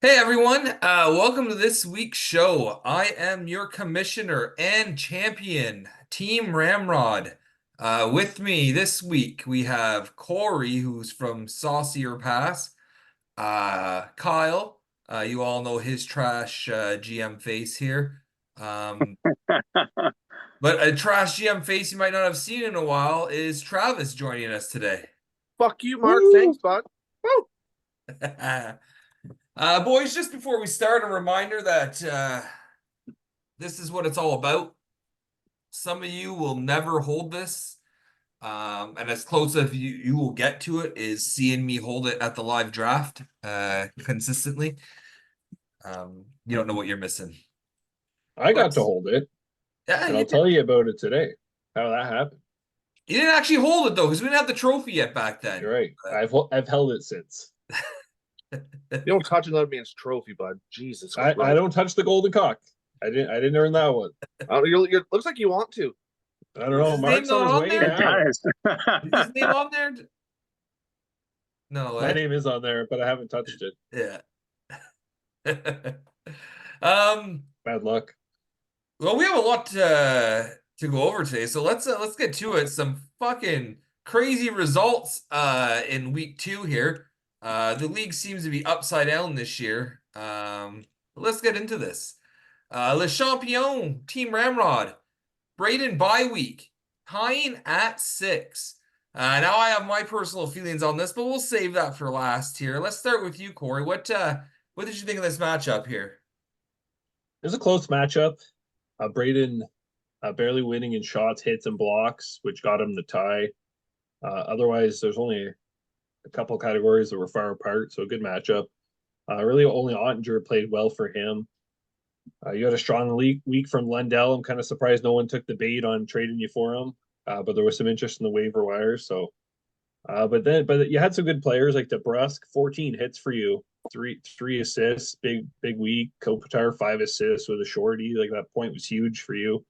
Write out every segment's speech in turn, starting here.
Hey everyone, welcome to this week's show. I am your commissioner and champion, Team Ramrod. With me this week we have Corey, who's from Saucier Pass. Kyle, you all know his trash GM face here. Um, but a trash GM face you might not have seen in a while is Travis joining us today. Fuck you, Mark. Woo! Thanks, bud. Woo! Boys, just before we start, a reminder that this is what it's all about. Some of you will never hold this. And as close as you will get to it is seeing me hold it at the live draft consistently. You don't know what you're missing. I But got to hold it, yeah, and you I'll did. tell you about it today. How that happened. You didn't actually hold it though, because we didn't have the trophy yet back then. You're right. I've held it since. You don't touch another man's trophy, bud. Jesus I Christ. don't touch the golden cock. I didn't earn that one. Looks like you want to. I don't Is know. his name Mark's on not his on way there? It now. does. Is his name on there? No, My name is on there, but I haven't touched it. Yeah. Um, Bad luck. well, we have a lot to go over today, so let's get to it. Some fucking crazy results in week two here. The league seems to be upside down this year. Let's get into this. Le Champion, Team Ramrod, Braden bye week, tying at 6. Now I have my personal feelings on this, but we'll save that for last here. Let's start with you, Corey. What did you think of this matchup here? It was a close matchup. Braden barely winning in shots, hits, and blocks, which got him the tie. Otherwise, there's only a couple categories that were far apart, so a good matchup. Really, only Ottinger played well for him. You had a strong week from Lundell. I'm kind of surprised no one took the bait on trading you for him, but there was some interest in the waiver wire. So, but you had some good players like DeBrusque, 14 hits for you, three assists, big week. Kopitar 5 assists with a shorty, like that point was huge for you.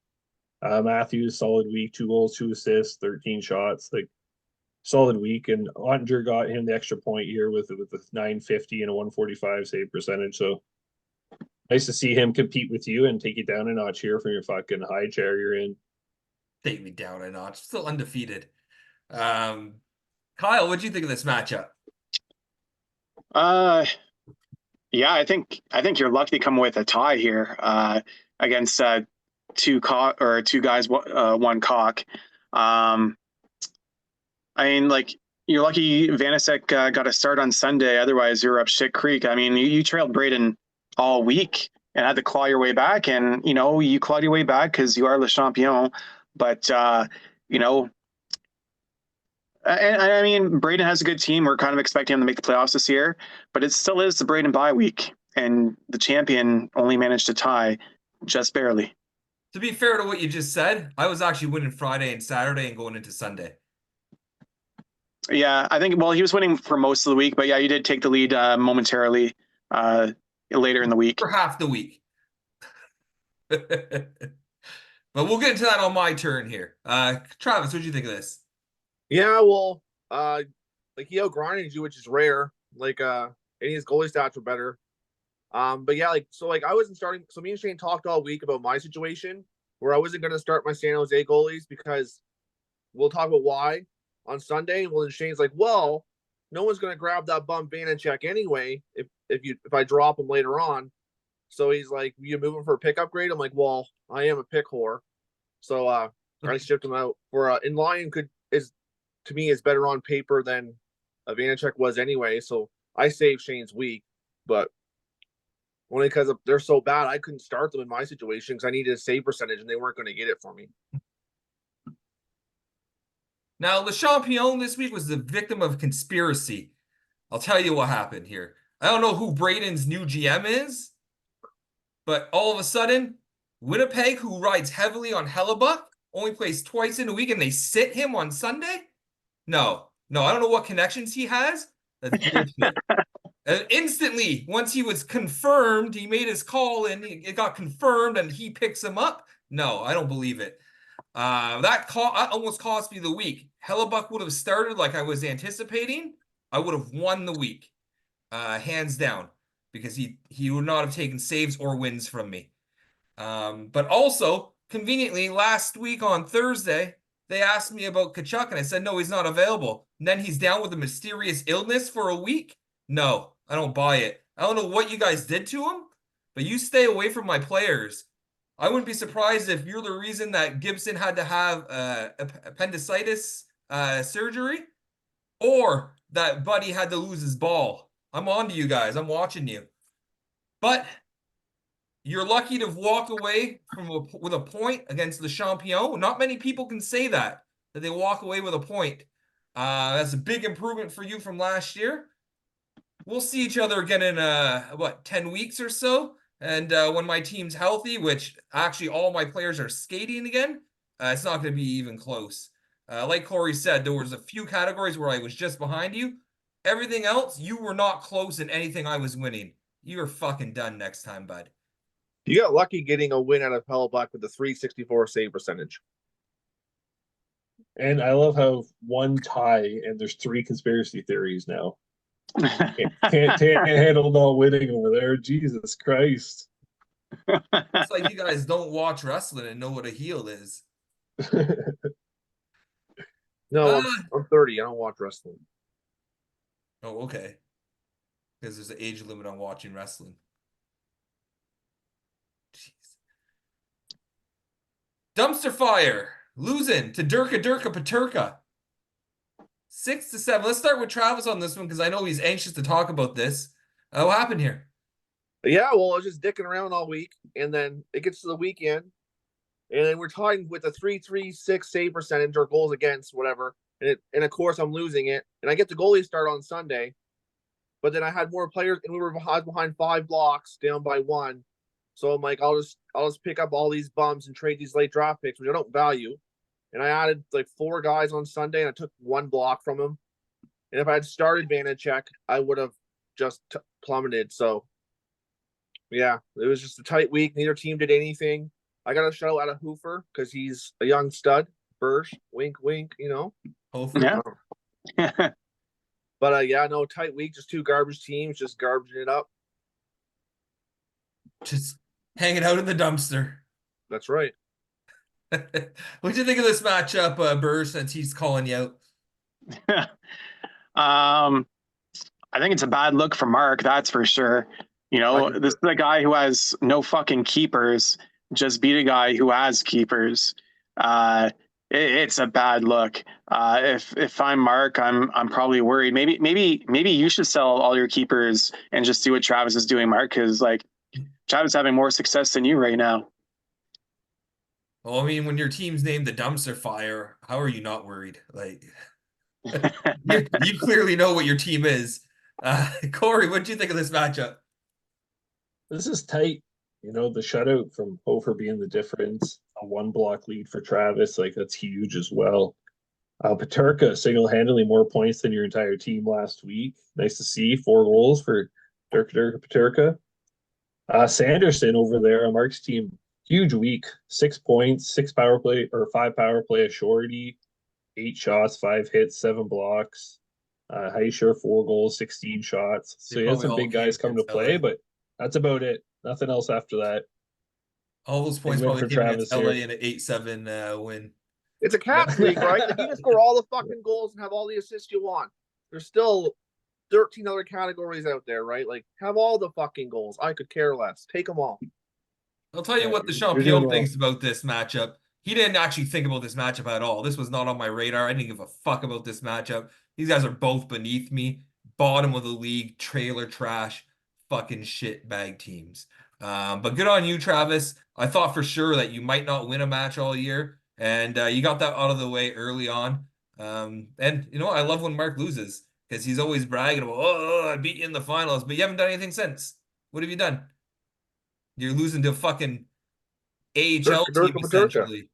Matthews solid week, 2 goals, 2 assists, 13 shots, like solid week. And Ottinger got him the extra point here with a 950 and a 145 save percentage. So nice to see him compete with you and take you down a notch here from your fucking high chair you're in. Take me down a notch. Still undefeated. Um, Kyle, what'd you think of this matchup? Uh, yeah, I think you're lucky to come with a tie here against two guys, one cock. I mean, like you're lucky Vanasek got a start on Sunday. Otherwise, you're up shit creek. I mean, you trailed Braden all week and had to claw your way back, and you clawed your way back because you are Le Champion. But you know, and I mean, Braden has a good team. We're kind of expecting him to make the playoffs this year, but it still is the Braden bye week, and the champion only managed to tie just barely. To be fair to what you just said, I was actually winning Friday and Saturday and going into Sunday. Yeah, I think, well, he was winning for most of the week, but yeah, you did take the lead momentarily later in the week. For half the week. But we'll get into that on my turn here. Travis, what'd you think of this? Yeah, well, like he outgrinded you, which is rare. Like any of his goalie stats were better. But yeah, like I wasn't starting. So me and Shane talked all week about my situation where I wasn't going to start my San Jose goalies because we'll talk about why on Sunday. Well, then Shane's like, well, no one's going to grab that bum Vanacek anyway if I drop him later on. So he's like, you move him for a pick upgrade? I'm like, well, I am a pick whore. So I shipped him out for in line is to me is better on paper than a Vanacek was anyway. So I saved Shane's week, but only because they're so bad, I couldn't start them in my situation because I needed a save percentage and they weren't going to get it for me. Now, Le Champion this week was the victim of conspiracy. I'll tell you what happened here. I don't know who Braden's new GM is, but all of a sudden, Winnipeg, who rides heavily on Hellebuck, only plays twice in a week and they sit him on Sunday? No, I don't know what connections he has. That's bullshit. And instantly, once he was confirmed, he made his call and it got confirmed and he picks him up. No, I don't believe it. That almost cost me the week. Hellebuck would have started like I was anticipating. I would have won the week, hands down. because he would not have taken saves or wins from me. But also, conveniently, last week on Thursday, they asked me about Kachuk, and I said, no, he's not available. And then he's down with a mysterious illness for a week? No, I don't buy it. I don't know what you guys did to him, but you stay away from my players. I wouldn't be surprised if you're the reason that Gibson had to have appendicitis surgery, or that Buddy had to lose his ball. I'm on to you guys. I'm watching you. But you're lucky to walk away with a point against the Champion. Not many people can say that they walk away with a point. That's a big improvement for you from last year. We'll see each other again in 10 weeks or so. And when my team's healthy, which actually all my players are skating again, it's not going to be even close. Like Corey said, there was a few categories where I was just behind you. Everything else, you were not close in anything I was winning. You're fucking done next time, bud. You got lucky getting a win out of Hellebuyck with the 364 save percentage. And I love how one tie and there's 3 conspiracy theories now. Can't handle not winning over there. Jesus Christ. It's like you guys don't watch wrestling and know what a heel is. No, I'm 30. I don't watch wrestling. Oh, okay. Because there's an age limit on watching wrestling. Jeez. Dumpster fire. Losing to Durka Paterka. 6-7. Let's start with Travis on this one because I know he's anxious to talk about this. What happened here? Yeah, well, I was just dicking around all week, and then it gets to the weekend, and then we're tied with a 3.36 save percentage or goals against, whatever. And of course, I'm losing it. And I get the goalie start on Sunday, but then I had more players, and we were behind 5 blocks, down by 1. So I'm like, I'll just pick up all these bums and trade these late draft picks, which I don't value. And I added like 4 guys on Sunday, and I took 1 block from them. And if I had started Vanacek, I would have just plummeted. So, yeah, it was just a tight week. Neither team did anything. I got a shout out of Hoofer because he's a young stud. Bursch, wink, wink, you know. Hopefully. Yeah. But yeah, no, tight week. Just 2 garbage teams, just garbaging it up. Just hanging out in the dumpster. That's right. What'd you think of this matchup, Burr, since he's calling you out? I think it's a bad look for Mark, that's for sure. You know, this is a guy who has no fucking keepers, just beat a guy who has keepers. It's a bad look. If I'm Mark, I'm probably worried. Maybe you should sell all your keepers and just do what Travis is doing, Mark, because like Travis is having more success than you right now. Well, I mean, when your team's named the dumpster fire, how are you not worried? Like, you clearly know what your team is. Corey, what do you think of this matchup? This is tight. You know, the shutout from Hofer being the difference, a 1 block lead for Travis, like that's huge as well. Paterka single-handedly more points than your entire team last week. Nice to see 4 goals for Durka Paterka. Sanderson over there on Mark's team, huge week, 6 points, 5 power play, a shorty, 8 shots, 5 hits, 7 blocks. Heischer, 4 goals, 16 shots. So he had some big guys come to play, but that's about it. Nothing else after that. All those points probably came against LA in an 8-7 win. It's a Caps league, right? Like you can score all the fucking goals and have all the assists you want. There's still 13 other categories out there, right? Like have all the fucking goals. I could care less. Take them all. I'll tell you what the Champion thinks about this matchup. He didn't actually think about this matchup at all. This was not on my radar. I didn't give a fuck about this matchup. These guys are both beneath me. Bottom of the league, trailer trash, fucking shit bag teams. But good on you, Travis. I thought for sure that you might not win a match all year, and you got that out of the way early on. And you know, I love when Mark loses because he's always bragging about, oh, I beat you in the finals, but you haven't done anything since. What have you done? You're losing to fucking AHL team essentially.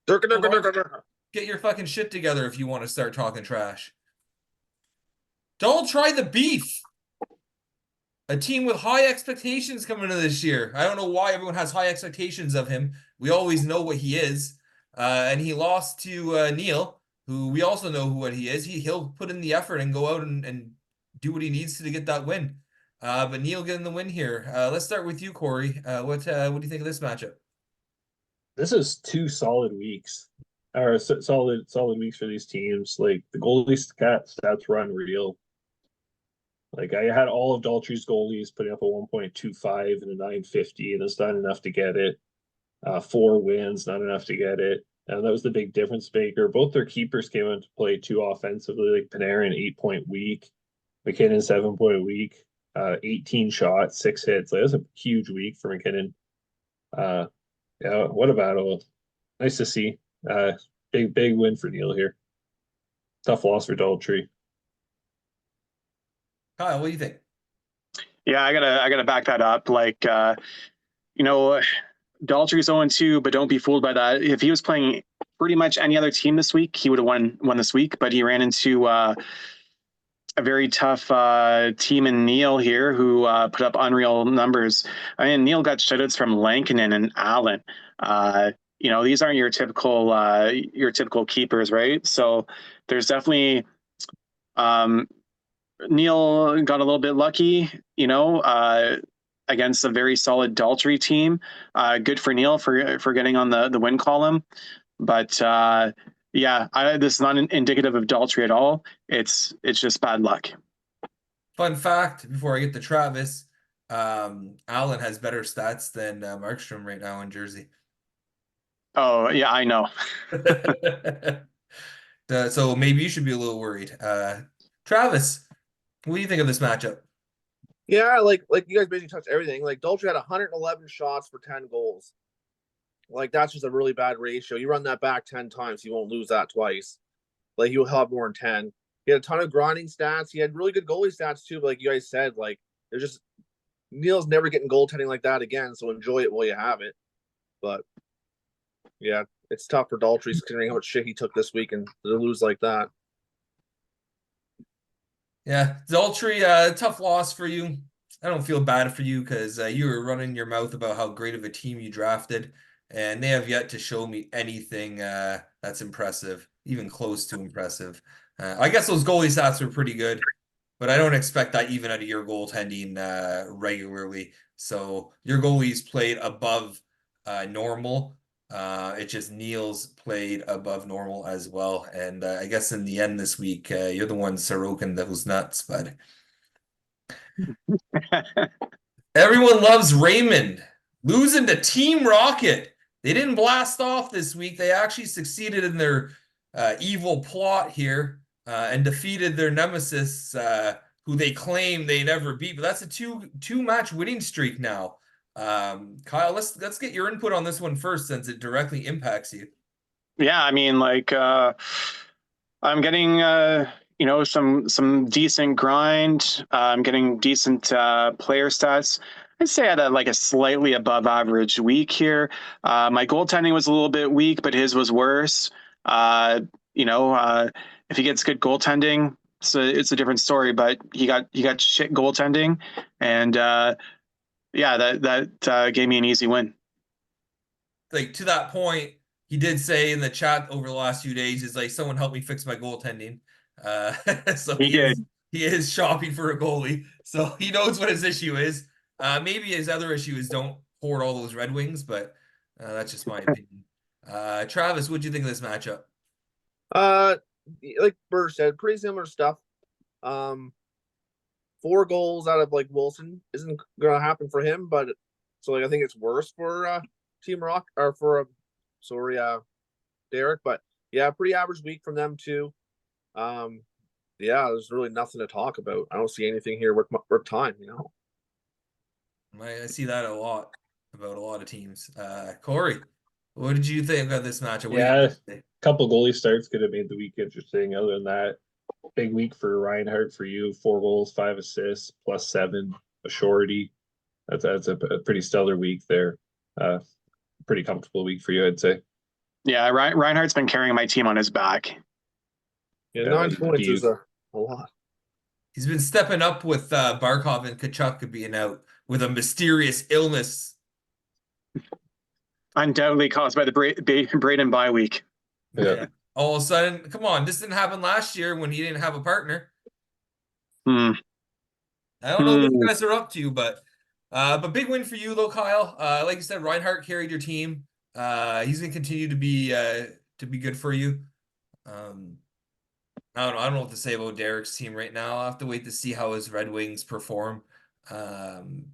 Durka. Get your fucking shit together if you want to start talking trash. Don't try the beef. A team with high expectations coming into this year. I don't know why everyone has high expectations of him. We always know what he is. And he lost to Neil. who we also know what he is. He'll put in the effort and go out and do what he needs to get that win. But Neil getting the win here. Let's start with you, Corey. What do you think of this matchup? This is two solid weeks, or solid weeks for these teams. Like the goalie stats were unreal. Like I had all of Daltrey's goalies putting up a 1.25 and a 950, and it's not enough to get it. 4 wins, not enough to get it. And that was the big difference maker. Both their keepers came into play too offensively, like Panarin 8-point week, McKinnon 7-point week, 18 shots, 6 hits. Like, that was a huge week for McKinnon. Yeah, what a battle. Nice to see. Big win for Neil here. Tough loss for Daltrey. Kyle, what do you think? Yeah, I gotta back that up. Like, Daltrey's 0-2, but don't be fooled by that. If he was playing pretty much any other team this week, he would have won this week. But he ran into a very tough team in Neil here, who put up unreal numbers. I mean, Neil got shutouts from Lankinen and Allen. These aren't your typical keepers, right? So there's definitely Neil got a little bit lucky, against a very solid Daltrey team. Good for Neil for getting on the win column. But this is not indicative of Daltrey at all. It's just bad luck. Fun fact, before I get to Travis, Allen has better stats than Markstrom right now in Jersey. Oh, yeah, I know. So maybe you should be a little worried. Travis, what do you think of this matchup? Yeah, like you guys basically touched everything. Like Daltrey had 111 shots for 10 goals. Like that's just a really bad ratio. You run that back 10 times, you won't lose that twice. Like you'll have more than 10. He had a ton of grinding stats. He had really good goalie stats too. But like you guys said, like there's just Neil's never getting goaltending like that again. So enjoy it while you have it. But yeah, it's tough for Daltrey considering how much shit he took this week and to lose like that. Yeah, Daltrey, tough loss for you. I don't feel bad for you because you were running your mouth about how great of a team you drafted, and they have yet to show me anything that's impressive, even close to impressive. I guess those goalie stats were pretty good, but I don't expect that even out of your goaltending regularly. So your goalies played above normal. It's just Neil's played above normal as well. And I guess in the end this week, you're the one Sorokin that was nuts, but everyone loves Raymond. Losing to Team Rocket. They didn't blast off this week. They actually succeeded in their evil plot here and defeated their nemesis, who they claim they never beat. But that's a two match winning streak now. Kyle, let's get your input on this one first, since it directly impacts you. Yeah, I mean, like I'm getting some decent grind. I'm getting decent player stats. I'd say I had a slightly above average week here. My goaltending was a little bit weak, but his was worse. If he gets good goaltending, it's a different story. But he got shit goaltending, and that gave me an easy win. Like, to that point, he did say in the chat over the last few days, is like, someone help me fix my goaltending. So he is shopping for a goalie. So he knows what his issue is. Maybe his other issue is don't hoard all those Red Wings, but that's just my opinion. Travis, what'd you think of this matchup? Like Burr said, pretty similar stuff. 4 goals out of like Wilson isn't gonna happen for him, but so like I think it's worse for Team Rock or for Derek, but yeah, pretty average week from them too. There's really nothing to talk about. I don't see anything here worth time, I see that a lot about a lot of teams. Corey, what did you think of this matchup? A couple goalie starts could have made the week interesting. Other than that, big week for Reinhardt for you. 4 goals, 5 assists, +7, a shorty. That's a pretty stellar week there. Pretty comfortable week for you, I'd say. Yeah, Reinhardt's been carrying my team on his back. Yeah, 9 points is a lot. He's been stepping up with Barkov and Kachuk being out with a mysterious illness. Undoubtedly caused by the Braden bye week. Yeah. all of a sudden, come on, this didn't happen last year when he didn't have a partner. Hmm. I don't know what you guys are up to, but big win for you though, Kyle. Like you said, Reinhardt carried your team. He's gonna continue to be good for you. Um, I don't know what to say about Derek's team right now. I'll have to wait to see how his Red Wings perform. Um,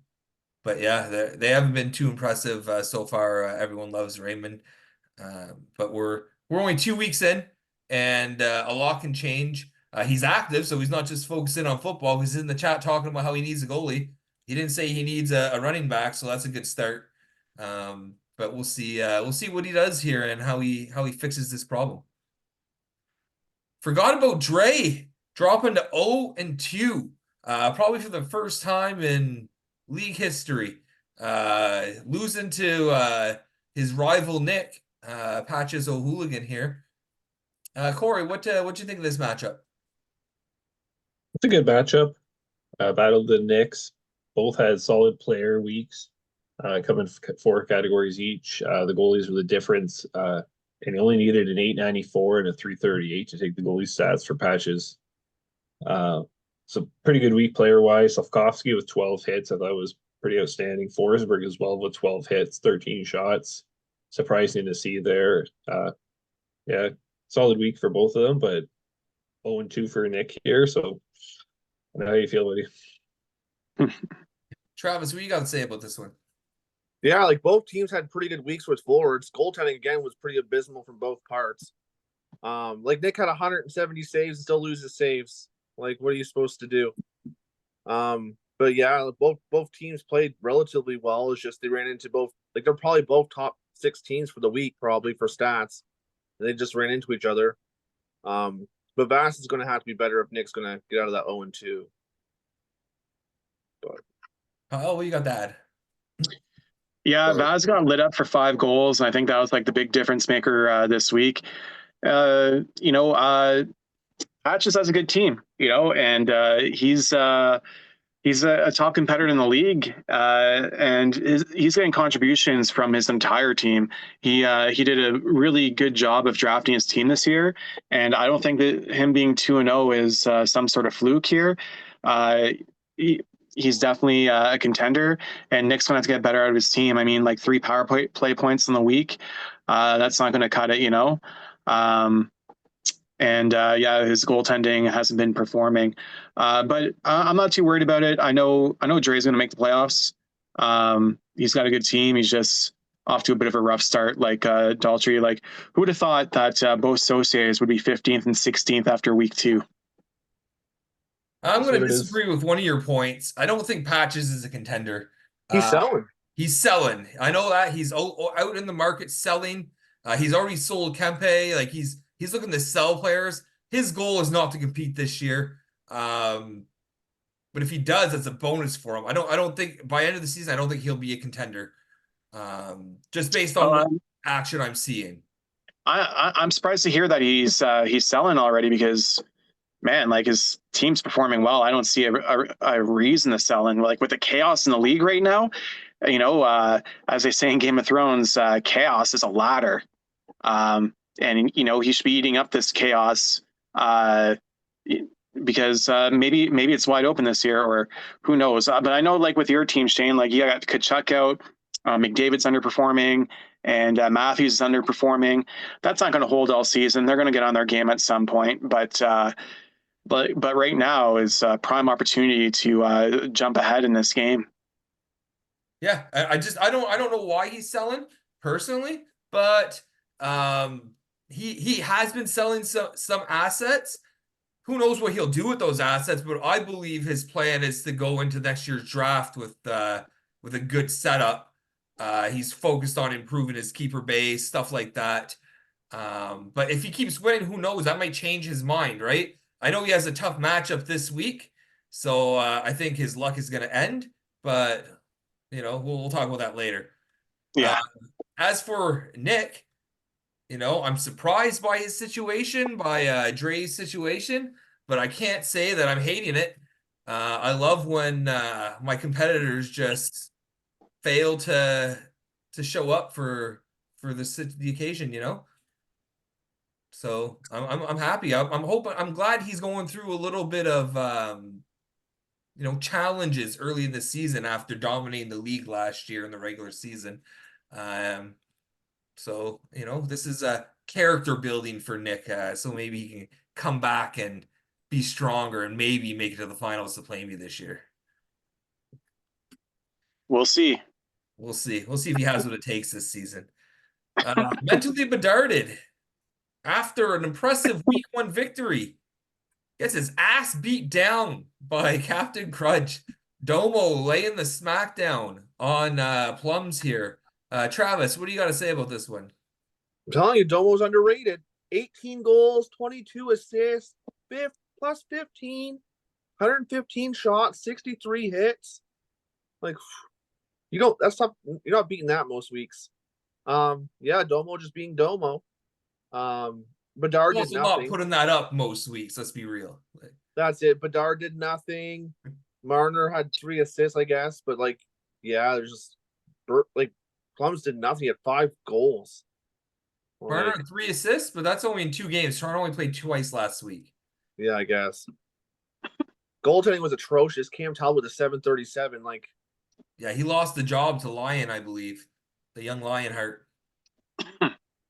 but yeah, they haven't been too impressive so far. Everyone loves Raymond. But we're only 2 weeks in, and a lot can change. He's active, so he's not just focusing on football. He's in the chat talking about how he needs a goalie. He didn't say he needs a running back, so that's a good start. But we'll see. We'll see what he does here and how he fixes this problem. Forgot about Dre dropping to 0-2, probably for the first time in league history. Losing to his rival Nick. Patches O'Hooligan here. Corey, what you think of this matchup? It's a good matchup. Battled the Knicks. Both had solid player weeks, coming 4 categories each. The goalies were the difference, and he only needed an 894 and a 338 to take the goalie stats for Patches. So pretty good week player wise. Slavkovsky with 12 hits, I thought was pretty outstanding. Forsberg as well with 12 hits, 13 shots. Surprising to see there. Yeah, solid week for both of them, but 0-2 for Nick here. So I know how you feel, buddy. Travis, what you got to say about this one? Yeah, like both teams had pretty good weeks with forwards. Goaltending again was pretty abysmal from both parts. Like Nick had 170 saves and still loses saves. Like, what are you supposed to do? But yeah, both teams played relatively well. It's just they ran into both, like they're probably both top 6 teams for the week, probably for stats. They just ran into each other. But Vass is going to have to be better if Nick's going to get out of that 0-2. But Oh, what you got to add? Yeah, Vaz got lit up for 5 goals, and I think that was like the big difference maker this week. Patches has a good team, and he's a top competitor in the league, and he's getting contributions from his entire team. He did a really good job of drafting his team this year, and I don't think that him being 2-0 is some sort of fluke here. He's definitely a contender, and Nick's going to have to get better out of his team. I mean, like 3 power play points in the week, that's not going to cut it, yeah, his goaltending hasn't been performing, but I'm not too worried about it. I know Dre's going to make the playoffs. He's got a good team. He's just off to a bit of a rough start, like Daltrey. Like, who would have thought that both Sauciers would be 15th and 16th after week 2? I'm going to disagree with one of your points. I don't think Patches is a contender. he's selling. He's selling. I know that he's out in the market selling. He's already sold Kempe. Like he's looking to sell players. His goal is not to compete this year. But if he does, that's a bonus for him. I don't think by end of the season, I don't think he'll be a contender. Just based on what action I'm seeing. I'm surprised to hear that he's selling already, because man, like his team's performing well. I don't see a reason to sell. And like with the chaos in the league right now, as they say in Game of Thrones, chaos is a ladder. And he should be eating up this chaos, because maybe it's wide open this year, or who knows. But I know, like with your team, Shane, like you got Kachuk out, McDavid's underperforming, and Matthews is underperforming. That's not going to hold all season. They're going to get on their game at some point, but right now is a prime opportunity to jump ahead in this game. Yeah, I don't know why he's selling personally, but he has been selling some assets. Who knows what he'll do with those assets? But I believe his plan is to go into next year's draft with a good setup. He's focused on improving his keeper base, stuff like that. But if he keeps winning, who knows? That might change his mind, right? I know he has a tough matchup this week, so I think his luck is going to end. But we'll talk about that later. Yeah. As for Nick, I'm surprised by his situation, by Dre's situation, but I can't say that I'm hating it. I love when my competitors just fail to show up for the occasion, So I'm happy. I'm hoping. I'm glad he's going through a little bit of challenges early in the season after dominating the league last year in the regular season. Um, so this is a character building for Nick. So maybe he can come back and be stronger and maybe make it to the finals to play me this year. We'll see. We'll see. We'll see if he has what it takes this season. Mentally bedarded after an impressive week 1 victory. Gets his ass beat down by Captain Crunch. Domo laying the smackdown on Plums here. Travis, what do you got to say about this one? I'm telling you, Domo's underrated. 18 goals, 22 assists, plus 15, 115 shots, 63 hits. Like, that's tough. You're not beating that most weeks. Yeah, Domo just being Domo. Bedard did Also not nothing. putting that up most weeks, let's be real. That's it. Bedard did nothing. Marner had 3 assists, I guess, but there's just Plums did nothing. He had 5 goals. Marner had 3 assists, but that's only in 2 games. Toronto only played twice last week. Yeah, I guess. Goaltending was atrocious. Cam Talbot with a 737. Yeah, he lost the job to Lyon, I believe. The young Lionheart.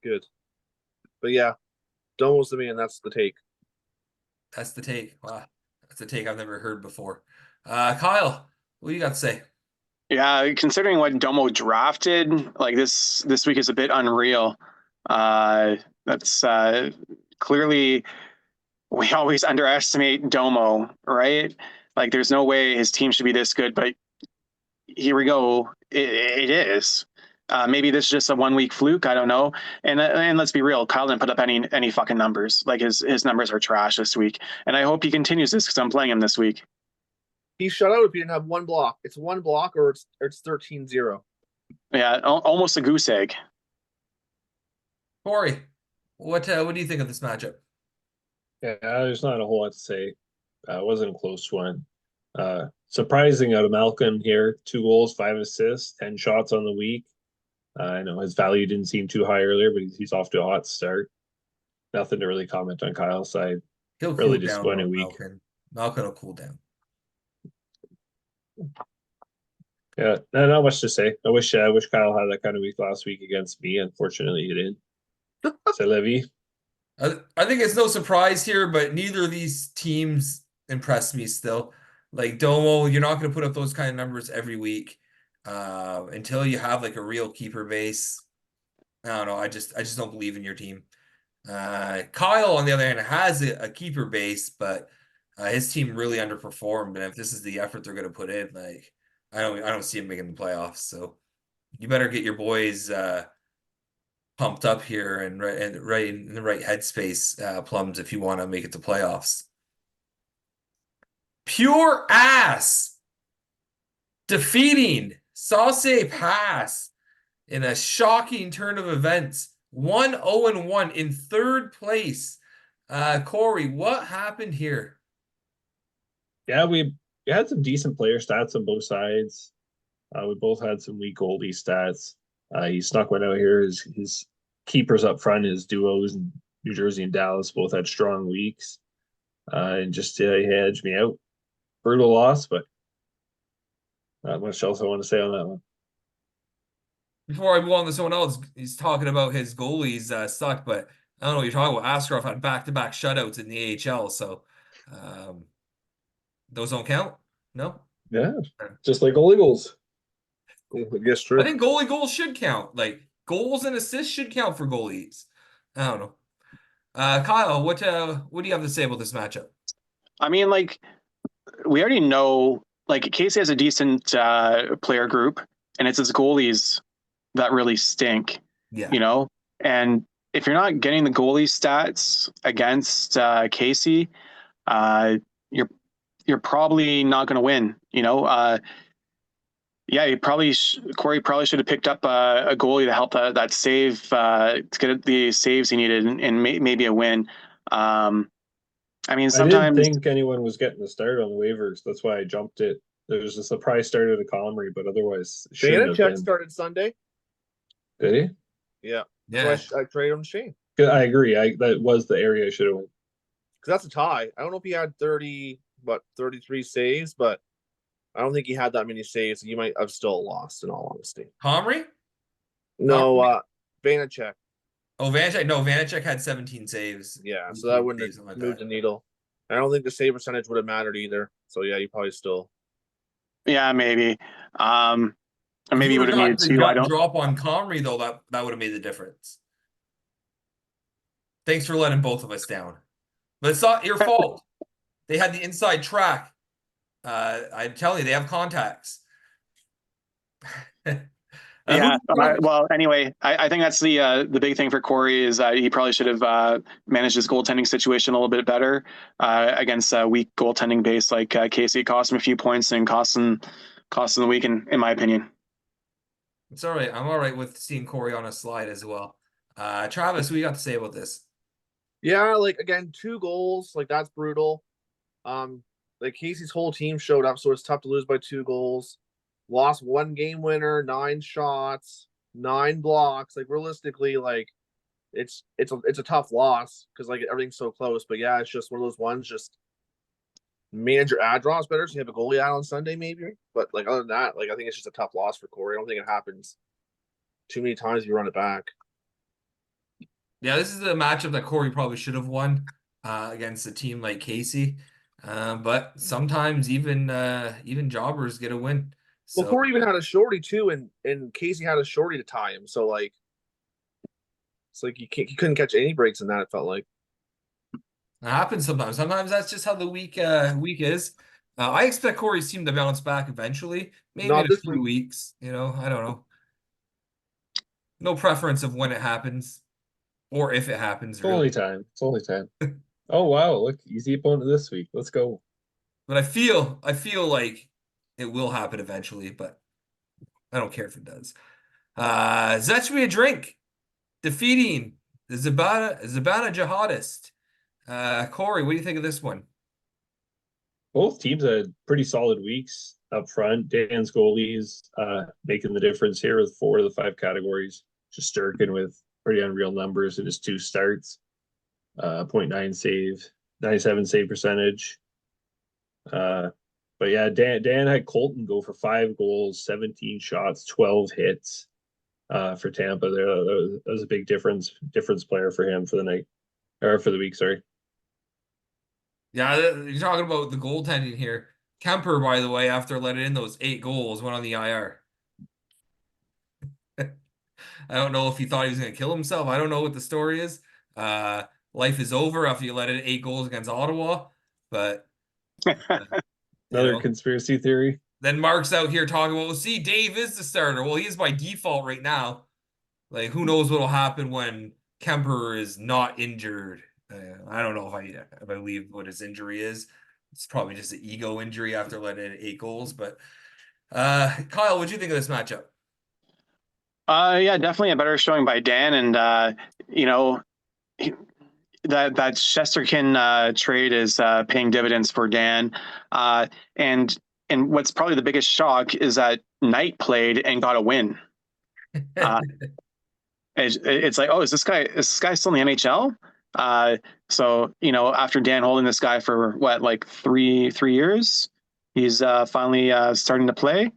Good. But yeah, Domo's the man. That's the take. That's the take. Wow. That's a take I've never heard before. Kyle, what do you got to say? Yeah, considering what Domo drafted, this week is a bit unreal. That's clearly we always underestimate Domo, right? Like there's no way his team should be this good, but here we go. It is. Maybe this is just a 1 week fluke. I don't know. And let's be real, Kyle didn't put up any fucking numbers. Like his numbers are trash this week. And I hope he continues this because I'm playing him this week. He's shut out if he didn't have 1 block. It's 1 block or it's 13-0. Yeah, almost a goose egg. Corey, what do you think of this matchup? Yeah, there's not a whole lot to say. It wasn't a close one. Surprising out of Malcolm here, 2 goals, 5 assists, 10 shots on the week. I know his value didn't seem too high earlier, but he's off to a hot start. Nothing to really comment on Kyle's side. He'll Really cool disappointing down, week. Malcolm will cool down. Yeah, not much to say. I wish Kyle had that kind of week last week against me. Unfortunately, he didn't. C'est la vie. I think it's no surprise here, but neither of these teams impress me still. Like Domo, you're not going to put up those kind of numbers every week until you have like a real keeper base. I don't know. I just don't believe in your team. Kyle, on the other hand, has a keeper base, but his team really underperformed. And if this is the effort they're going to put in, like I don't see him making the playoffs. So you better get your boys pumped up here and right in the right headspace, Plums, if you want to make it to playoffs. Pure ass defeating Sauce Pass in a shocking turn of events. 1-0-1 in 3rd place. Corey, what happened here? Yeah, we had some decent player stats on both sides. We both had some weak goalie stats. He snuck one out here. His keepers up front, his duos in New Jersey and Dallas both had strong weeks. And just he edged me out. Brutal loss, but not much else I want to say on that one. Before I move on to someone else, he's talking about his goalies suck, but I don't know what you're talking about. Askarov had back-to-back shutouts in the AHL, so those don't count? No? Yeah, just like goalie goals. I guess true. I think goalie goals should count. Like goals and assists should count for goalies. I don't know. Kyle, what do you have to say about this matchup? I mean, like we already know, like Casey has a decent player group, and it's his goalies that really stink. Yeah. You know, and if you're not getting the goalie stats against Casey, you're probably not going to win. You know, yeah, Corey probably should have picked up a goalie to help that save to get the saves he needed and maybe a win. I mean, sometimes I didn't think anyone was getting the start on the waivers. That's why I jumped it. There's a surprise start at a Comrie, but otherwise, Shane started Sunday. Did he? Yeah. Yeah. So I traded him to Shane. I agree. That was the area I should have went. Because that's a tie. I don't know if he had 33 saves, but I don't think he had that many saves. You might have still lost, in all honesty. Comrie? No, Vanacek. Oh, Vanacek. No, Vanacek had 17 saves. Yeah, so 18 that wouldn't saves, have something like moved that. the needle. I don't think the save percentage would have mattered either. So yeah, you probably still. Yeah, maybe. And If maybe you you would would have have needed gotten the two. I don't. drop on Comrie, though, that would have made the difference. Thanks for letting both of us down. But it's not your fault. They had the inside track. I'm telling you, they have contacts. Yeah. Who Well, anyway, I think that's the big thing for Corey is he probably should have managed his goaltending situation a little bit better against a weak goaltending base like Casey. It cost him a few points and cost him the week, in my opinion. It's all right. I'm all right with seeing Corey on a slide as well. Travis, what you got to say about this? Yeah, like again, 2 goals, like that's brutal. Like Casey's whole team showed up, so it's tough to lose by 2 goals. Lost 1 game winner, 9 shots, 9 blocks. Like realistically, like it's a tough loss because like everything's so close. But yeah, it's just one of those ones. Just manage your ad draws better, so you have a goalie out on Sunday maybe. But like other than that, like I think it's just a tough loss for Corey. I don't think it happens too many times if you run it back. Yeah, this is a matchup that Corey probably should have won against a team like Casey. But sometimes even jobbers get a win. Well, So Corey even had a shorty too, and Casey had a shorty to tie him. So like, it's like you couldn't catch any breaks in that. It felt like. it happens sometimes. Sometimes that's just how the week is. I expect Corey's team to bounce back eventually, maybe in Not a this few week. weeks. I don't know. No preference of when it happens or if it happens, It's only really. time. It's only time. Oh wow, look, easy opponent this week. Let's go. But I feel like it will happen eventually, but I don't care if it does. Zechariah Drink defeating the Zabana Jihadist. Corey, what do you think of this one? Both teams had pretty solid weeks up front. Dan's goalies making the difference here with 4 of the 5 categories. Just Sturkin with pretty unreal numbers in his 2 starts. 0.9 save, 97 save percentage. But yeah, Dan had Colton go for 5 goals, 17 shots, 12 hits for Tampa. There, that was a big difference player for him for the night or for the week. Sorry. Yeah, you're talking about the goaltending here. Kemper, by the way, after letting in those 8 goals, went on the IR. I don't know if he thought he was going to kill himself. I don't know what the story is. Life is over after you let in 8 goals against Ottawa. But Another conspiracy theory. Then Mark's out here talking about, well, see, Dave is the starter. Well, he is by default right now. Like, who knows what'll happen when Kemper is not injured? I don't know if I believe what his injury is. It's probably just an ego injury after letting in 8 goals. But Kyle, what do you think of this matchup? Yeah, definitely a better showing by Dan, and that Shesterkin trade is paying dividends for Dan. And what's probably the biggest shock is that Knight played and got a win. It's like, oh, is this guy still in the NHL? So after Dan holding this guy for what, like three years, he's finally starting to play.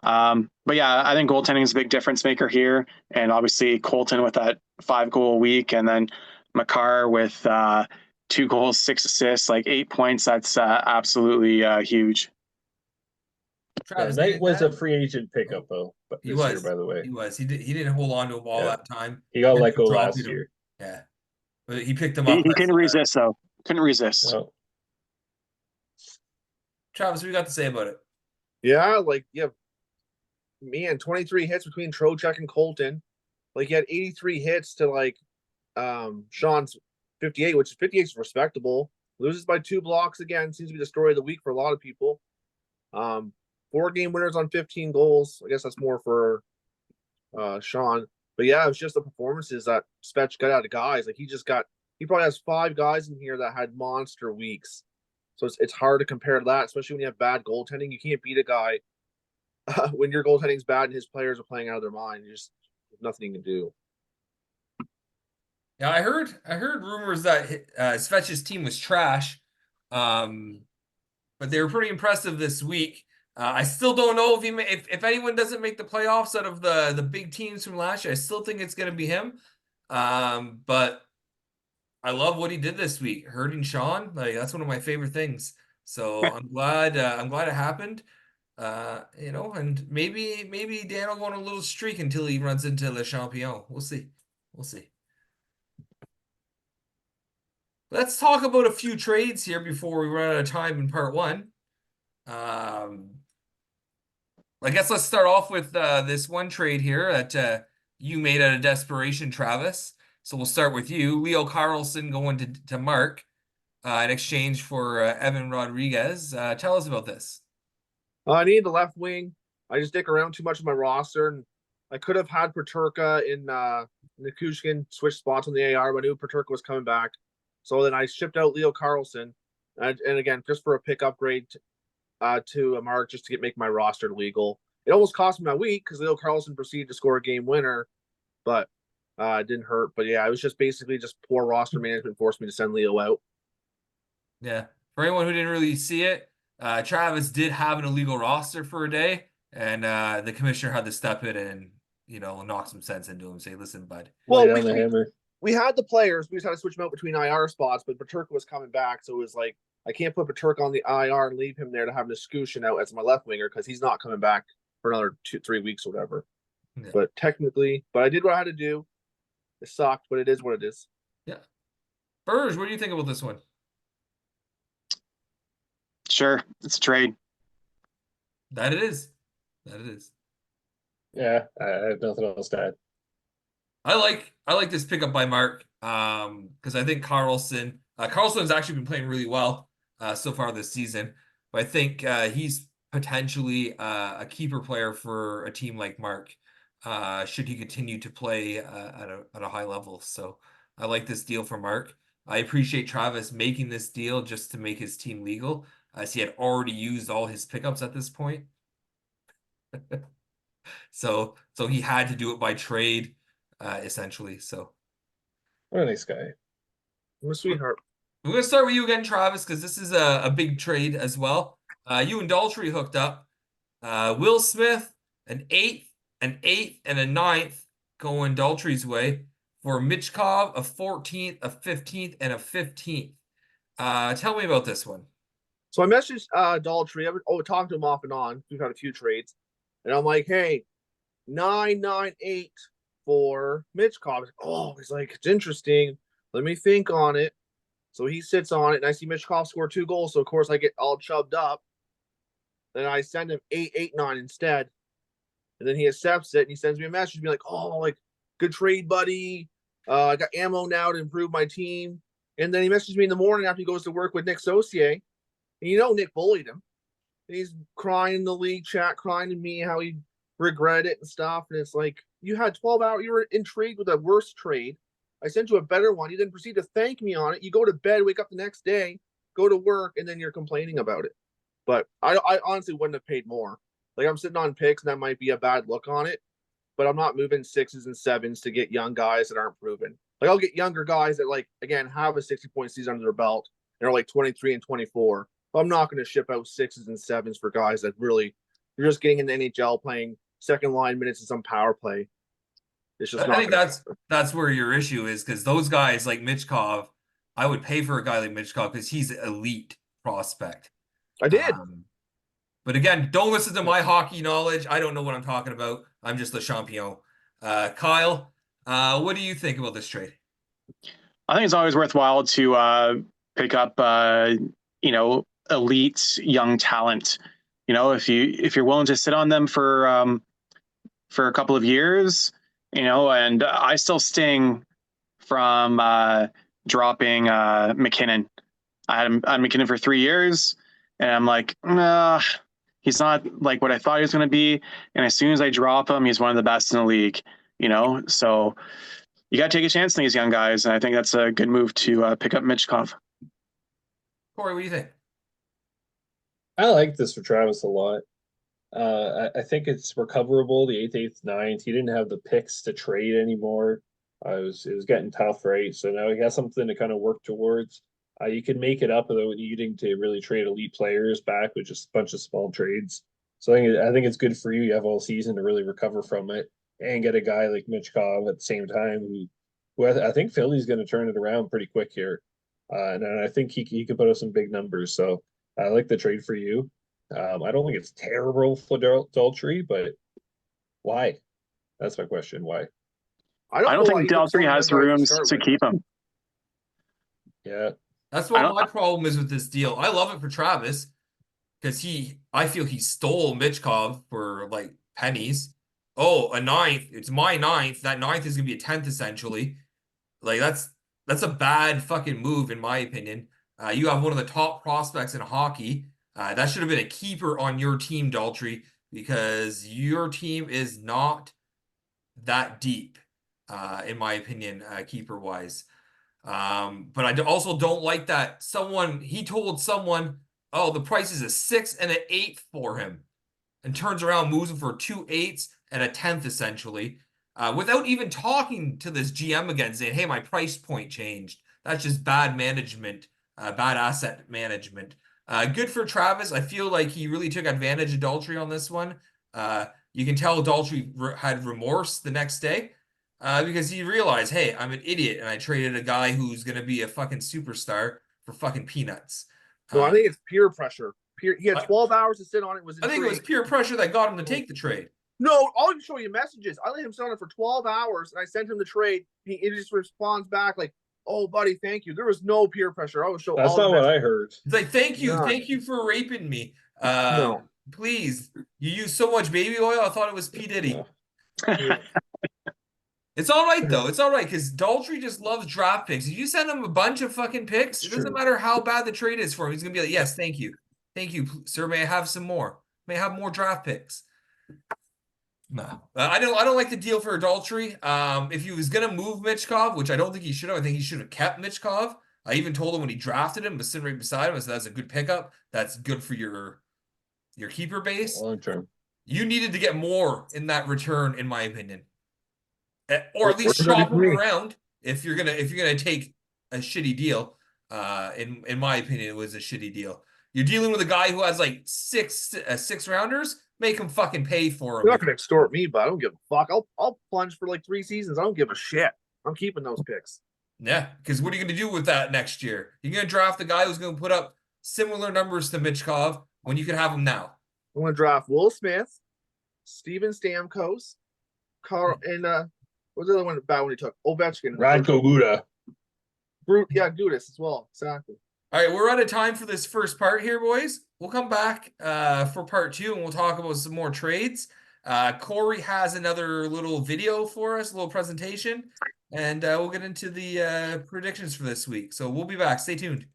But yeah, I think goaltending is a big difference maker here, and obviously Colton with that 5-goal week, and then Makar with 2 goals, 6 assists, like 8 points. That's absolutely huge. Travis, Knight was a free agent pickup though, but he this year, was. by the way, He was. He didn't hold on to him all that time. he got let go Dropping last him. year. Yeah, but he picked him He up. couldn't resist, though. Couldn't resist. Oh. Travis, what you got to say about it? Yeah, like man, 23 hits between Trocheck and Colton. Like he had 83 hits to like Sean's 58, which is 58 is respectable. Loses by 2 blocks again. Seems to be the story of the week for a lot of people. 4-game winners on 15 goals. I guess that's more for Sean. But yeah, it was just the performances that Spetch got out of guys. Like he probably has 5 guys in here that had monster weeks. So it's hard to compare to that, especially when you have bad goaltending. You can't beat a guy when your goaltending's bad and his players are playing out of their mind. There's nothing you can do. Yeah, I heard rumors that Svech's team was trash, um, but they were pretty impressive this week. I still don't know if if anyone doesn't make the playoffs out of the big teams from last year. I still think it's going to be him. But I love what he did this week, hurting Sean. Like that's one of my favorite things. So I'm glad. I'm glad it happened. And maybe Dan will go on a little streak until he runs into Le Champion. We'll see. We'll see. Let's talk about a few trades here before we run out of time in part one. Um, I guess let's start off with this one trade here that you made out of desperation, Travis. So we'll start with you. Leo Carlson going to Mark in exchange for Evan Rodriguez. Tell us about this. I need the left wing. I just dick around too much in my roster, and I could have had Paterka in Nikushkin switch spots on the AR, but I knew Paterka was coming back. So then I shipped out Leo Carlson, and again, just for a pick upgrade to a Mark, just to make my roster legal. It almost cost me my week because Leo Carlson proceeded to score a game winner, but it didn't hurt. But yeah, it was just basically just poor roster management forced me to send Leo out. Yeah. For anyone who didn't really see it, Travis did have an illegal roster for a day, and the commissioner had to step in and knock some sense into him. Say, listen, bud. Lay Well, down the hammer. we had the players. We just had to switch them out between IR spots, but Paterka was coming back, so it was like I can't put Paterka on the IR and leave him there to have Niskushin out as my left winger because he's not coming back for another 2-3 weeks or whatever. Yeah. But I did what I had to do. It sucked, but it is what it is. Yeah. Burge, what do you think about this one? Sure, it's a trade. That it is. That it is. Yeah, I have nothing else to add. I like this pickup by Mark because I think Carlson's actually been playing really well so far this season. But I think he's potentially a keeper player for a team like Mark should he continue to play at a high level. So I like this deal for Mark. I appreciate Travis making this deal just to make his team legal, as he had already used all his pickups at this point. So he had to do it by trade, essentially. So What a nice guy. I'm a sweetheart. we're gonna start with you again, Travis, because this is a big trade as well. You and Daltrey hooked up. Will Smith, an eighth, and a ninth going Daltrey's way for Michkov, a 14th, a 15th, and a 15th. Tell me about this one. So I messaged Daltrey. I talked to him off and on. We've had a few trades, and I'm like, "Hey, 998 for Michkov." He's like, "It's interesting. Let me think on it." So he sits on it, and I see Michkov score 2 goals. So of course I get all chubbed up. Then I send him 889 instead, and then he accepts it, and he sends me a message, be like, "Oh, like good trade, buddy. I got ammo now to improve my team." And then he messaged me in the morning after he goes to work with Nick Saucier. And Nick bullied him. And he's crying in the league chat, crying to me how he regretted it and stuff. And it's like, you had 12 hours. You were intrigued with a worse trade. I sent you a better one. You then proceed to thank me on it. You go to bed, wake up the next day, go to work, and then you're complaining about it. But I honestly wouldn't have paid more. Like, I'm sitting on picks, and that might be a bad look on it. But I'm not moving 6s and 7s to get young guys that aren't proven. Like, I'll get younger guys that, like, again, have a 60-point season under their belt and are like 23 and 24. I'm not going to ship out 6s and 7s for guys that really you're just getting in the NHL playing second line minutes and some power play. It's just I think that's where your issue is, because those guys like Michkov, I would pay for a guy like Michkov because he's an elite prospect. I did. But again, don't listen to my hockey knowledge. I don't know what I'm talking about. I'm just Le Champion. Kyle, what do you think about this trade? I think it's always worthwhile to pick up, elite young talent. If you're willing to sit on them for a couple of years, and I still sting from dropping McKinnon. I had McKinnon for 3 years, and I'm like, nah, he's not like what I thought he was going to be. And as soon as I drop him, he's one of the best in the league. So you got to take a chance on these young guys, and I think that's a good move to pick up Michkov. Corey, what do you think? I like this for Travis a lot. I think it's recoverable, the 8th, 8th, 9th. He didn't have the picks to trade anymore. It was getting tough, right? So now he has something to kind of work towards. You can make it up without needing to really trade elite players back with just a bunch of small trades. So I think it's good for you. You have all season to really recover from it and get a guy like Mitchkov at the same time who I think Philly's going to turn it around pretty quick here. And I think he could put up some big numbers. So I like the trade for you. I don't think it's terrible for Daltrey, but why? That's my question. Why? I I don't don't know why think you took Deltry someone has that guy to rooms start to with. keep him. Yeah. That's I what don't- my problem is with this deal. I love it for Travis because I feel he stole Mitchkov for like pennies. Oh, a ninth. It's my ninth. That ninth is gonna be a 10th essentially. Like that's a bad fucking move in my opinion. You have one of the top prospects in hockey. That should have been a keeper on your team, Daltrey, because your team is not that deep, in my opinion, keeper wise. But I also don't like that he told someone, oh, the price is a 6 and an 8 for him, and turns around, moves him for 2 8s and a 10th essentially, without even talking to this GM again, saying, hey, my price point changed. That's just bad management, bad asset management. Good for Travis. I feel like he really took advantage of Daltrey on this one. You can tell Daltrey had remorse the next day. Because he realized, hey, I'm an idiot, and I traded a guy who's gonna be a fucking superstar for fucking peanuts. No, I think it's peer pressure. He had I- 12 hours to sit on it. Was I think it was intrigued. pure pressure that got him to take the trade. No, I'll even show you messages. I let him sit on it for 12 hours, and I sent him the trade. He just responds back like, "Oh, buddy, thank you." There was no peer pressure. I would show That's all the not what messages. I heard. It's like, None. thank you for raping me. No. Please, you use so much baby oil. I thought it was P Diddy. Yeah. It's all right though. It's all right because Daltrey just loves draft picks. If you send him a bunch of fucking picks, it doesn't matter how bad the trade is for him. He's gonna be like, yes, thank you, sir. May I have some more? May I have more draft picks? No, I don't like the deal for Daltrey. If he was gonna move Mitchkov, which I don't think he should have, I think he should have kept Mitchkov. I even told him when he drafted him, but sitting right beside him, I said that's a good pickup. That's good for your keeper base. Long term. You needed to get more in that return, in my opinion, or at least Works shop him for me. around if you're gonna take a shitty deal. In my opinion, it was a shitty deal. You're dealing with a guy who has like six rounders. Make him fucking pay for him. You're not gonna extort me, but I don't give a fuck. I'll plunge for like 3 seasons. I don't give a shit. I'm keeping those picks. Yeah, because what are you going to do with that next year? You're going to draft a guy who's going to put up similar numbers to Mitchkov when you can have him now. I'm gonna draft Will Smith, Steven Stamkos, Carl, and what's the other one bad one he took? Ovechkin. Radko Guda. Yeah, Gudis as well. Exactly. All right, we're out of time for this first part here, boys. We'll come back for part 2, and we'll talk about some more trades. Corey has another little video for us, a little presentation, and we'll get into the predictions for this week. So we'll be back. Stay tuned.